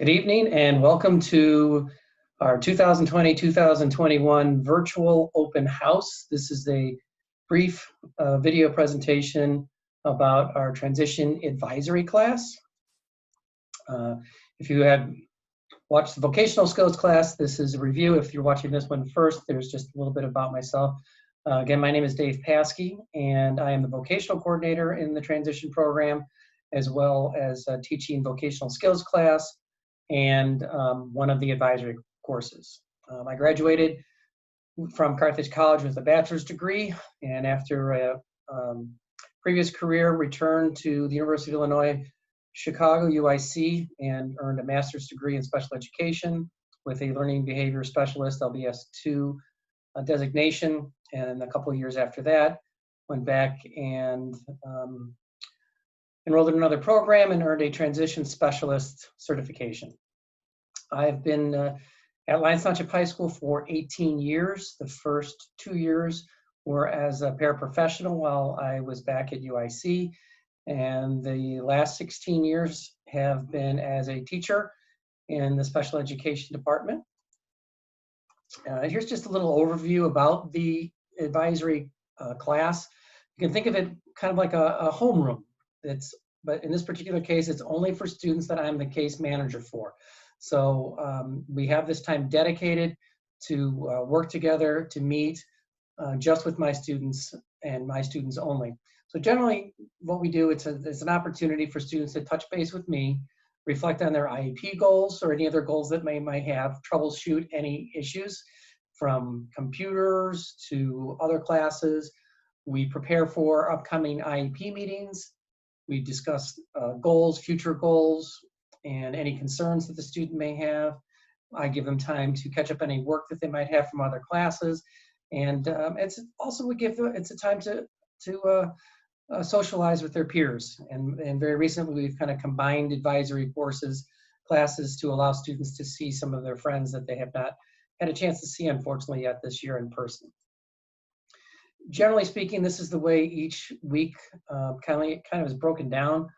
Good evening and welcome to our 2020-2021 virtual open house. This is a brief video presentation about our transition advisory class. If you had watched the vocational skills class, this is a review. If you're watching this one first, there's just a little bit about myself. Again, my name is Dave Paske, and I am the vocational coordinator in the transition program, as well as teaching vocational skills class and one of the advisory courses. I graduated from Carthage College with a bachelor's degree, and after a previous career, returned to the University of Illinois, Chicago, UIC, and earned a master's degree in special education with a learning behavior specialist, LBS2 designation. And a couple of years after that, went back and enrolled in another program and earned a transition specialist certification. I've been at Lyons Township High School for 18 years. The first 2 years were as a paraprofessional while I was back at UIC. And the last 16 years have been as a teacher in the special education department. Here's just a little overview about the advisory class. You can think of it kind of like a homeroom. But in this particular case, it's only for students that I'm the case manager for. So we have this time dedicated to work together, to meet just with my students and my students only. So generally what we do, it's an opportunity for students to touch base with me, reflect on their IEP goals or any other goals that they might have, troubleshoot any issues from computers to other classes. We prepare for upcoming IEP meetings. We discuss goals, future goals, and any concerns that the student may have. I give them time to catch up any work that they might have from other classes. And it's also, it's a time to socialize with their peers. And very recently, we've kind of combined advisory classes to allow students to see some of their friends that they have not had a chance to see, unfortunately, yet this year in person. Generally speaking, this is the way each week kind of is broken down.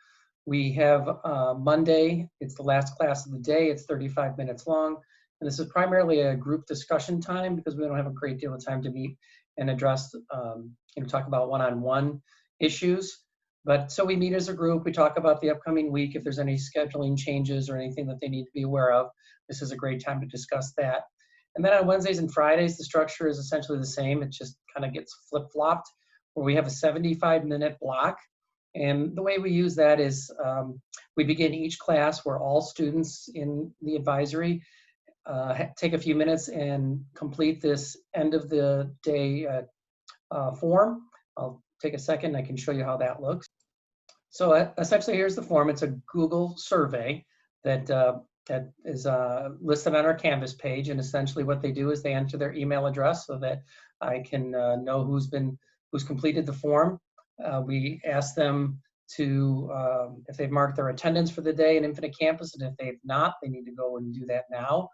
We have Monday, it's the last class of the day, it's 35 minutes long. And this is primarily a group discussion time because we don't have a great deal of time to meet and address, talk about one-on-one issues. But so we meet as a group, we talk about the upcoming week, if there's any scheduling changes or anything that they need to be aware of. This is a great time to discuss that. And then on Wednesdays and Fridays, the structure is essentially the same. It just kind of gets flip-flopped, where we have a 75-minute block. And the way we use that is we begin each class where all students in the advisory take a few minutes and complete this end of the day form. I'll take a second, I can show you how that looks. So essentially, here's the form. It's a Google survey that is listed on our Canvas page. And essentially what they do is they enter their email address so that I can know who's completed the form. We ask them to, if they've marked their attendance for the day in Infinite Campus, and if they've not, they need to go and do that now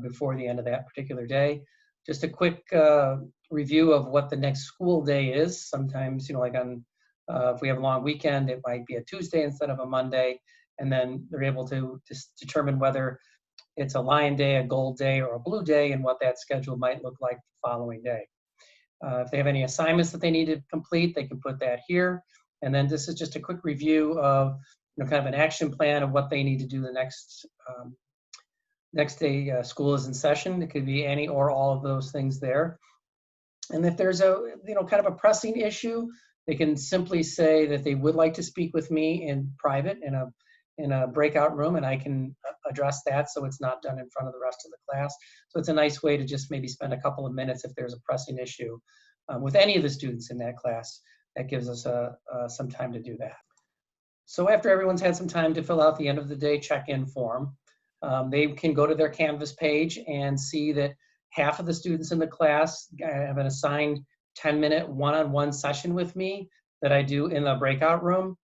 before the end of that particular day. Just a quick review of what the next school day is. Sometimes, like if we have a long weekend, it might be a Tuesday instead of a Monday, and then they're able to just determine whether it's a Lion Day, a Gold Day, or a Blue Day, and what that schedule might look like the following day. If they have any assignments that they need to complete, they can put that here. And then this is just a quick review of kind of an action plan of what they need to do the next day school is in session. It could be any or all of those things there. And if there's a kind of a pressing issue, they can simply say that they would like to speak with me in private in a breakout room, and I can address that so it's not done in front of the rest of the class. So it's a nice way to just maybe spend a couple of minutes if there's a pressing issue with any of the students in that class. That gives us some time to do that. So after everyone's had some time to fill out the end of the day check-in form, they can go to their Canvas page and see that half of the students in the class have an assigned 10-minute one-on-one session with me that I do in the breakout room.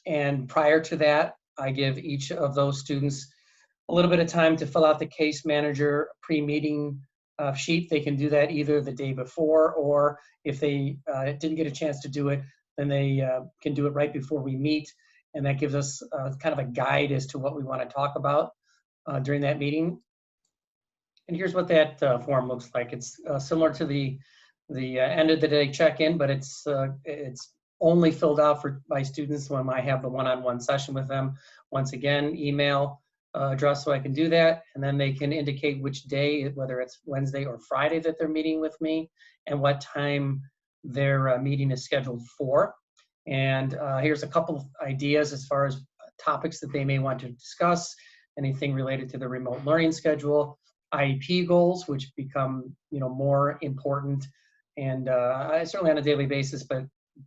And prior to that, I give each of those students a little bit of time to fill out the case manager pre-meeting sheet. They can do that either the day before, or if they didn't get a chance to do it, then they can do it right before we meet. and that gives us kind of a guide as to what we want to talk about during that meeting. And here's what that form looks like. It's similar to the end of the day check-in, but it's only filled out by students when I have the one-on-one session with them. Once again, email address so I can do that, and then they can indicate which day, whether it's Wednesday or Friday that they're meeting with me, and what time their meeting is scheduled for. And here's a couple of ideas as far as topics that they may want to discuss, anything related to the remote learning schedule, IEP goals, which become more important, and certainly on a daily basis, but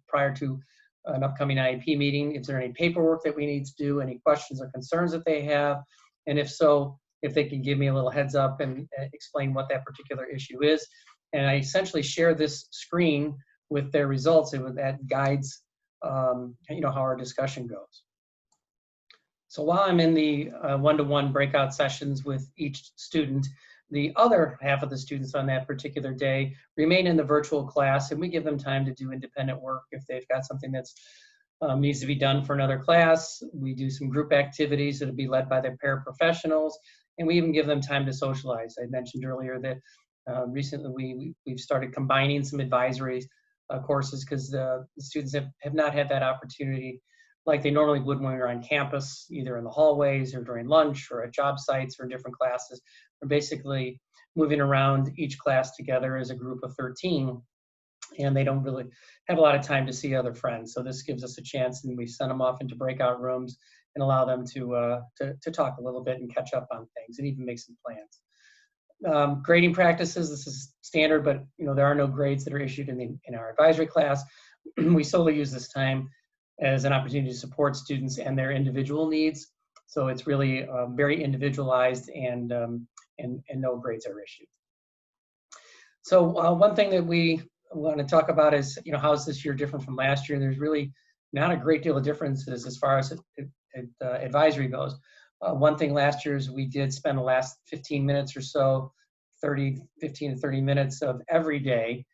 prior to an upcoming IEP meeting, is there any paperwork that we need to do, any questions or concerns that they have, and if so, if they can give me a little heads up and explain what that particular issue is. And I essentially share this screen with their results, and that guides how our discussion goes. So while I'm in the one-to-one breakout sessions with each student, the other half of the students on that particular day remain in the virtual class, and we give them time to do independent work if they've got something that's needs to be done for another class. We do some group activities that'll be led by their paraprofessionals, and we even give them time to socialize. I mentioned earlier that recently we've started combining some advisory courses because the students have not had that opportunity like they normally would when we were on campus, either in the hallways or during lunch or at job sites or different classes. We're basically moving around each class together as a group of 13, and they don't really have a lot of time to see other friends. So this gives us a chance, and we send them off into breakout rooms and allow them to talk a little bit and catch up on things and even make some plans. Grading practices, this is standard, but there are no grades that are issued in our advisory class. We solely use this time as an opportunity to support students and their individual needs. So it's really very individualized, and no grades are issued. So one thing that we want to talk about is, how is this year different from last year? There's really not a great deal of differences as far as advisory goes. One thing last year is we did spend the last 15 minutes or so, 15 to 30 minutes of every day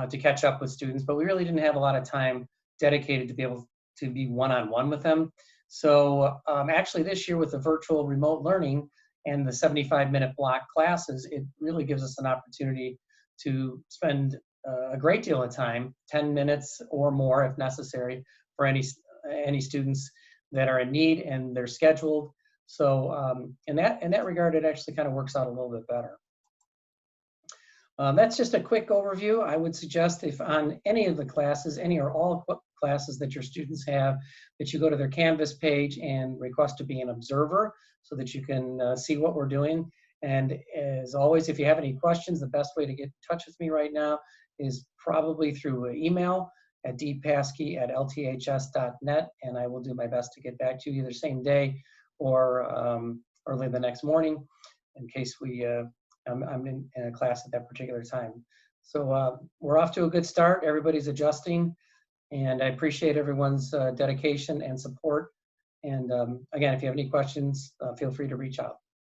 to catch up with students, but we really didn't have a lot of time dedicated to be able to be one-on-one with them. So actually this year with the virtual remote learning and the 75-minute block classes, it really gives us an opportunity to spend a great deal of time, 10 minutes or more if necessary, for any students that are in need and they're scheduled. So in that regard, it actually kind of works out a little bit better. That's just a quick overview. I would suggest if on any of the classes, any or all classes that your students have, that you go to their Canvas page and request to be an observer so that you can see what we're doing. And as always, if you have any questions, the best way to get in touch with me right now is probably through email at dpaske@lths.net, and I will do my best to get back to you either same day or early the next morning in case I'm in a class at that particular time. So we're off to a good start. Everybody's adjusting, and I appreciate everyone's dedication and support. And again, if you have any questions, feel free to reach out.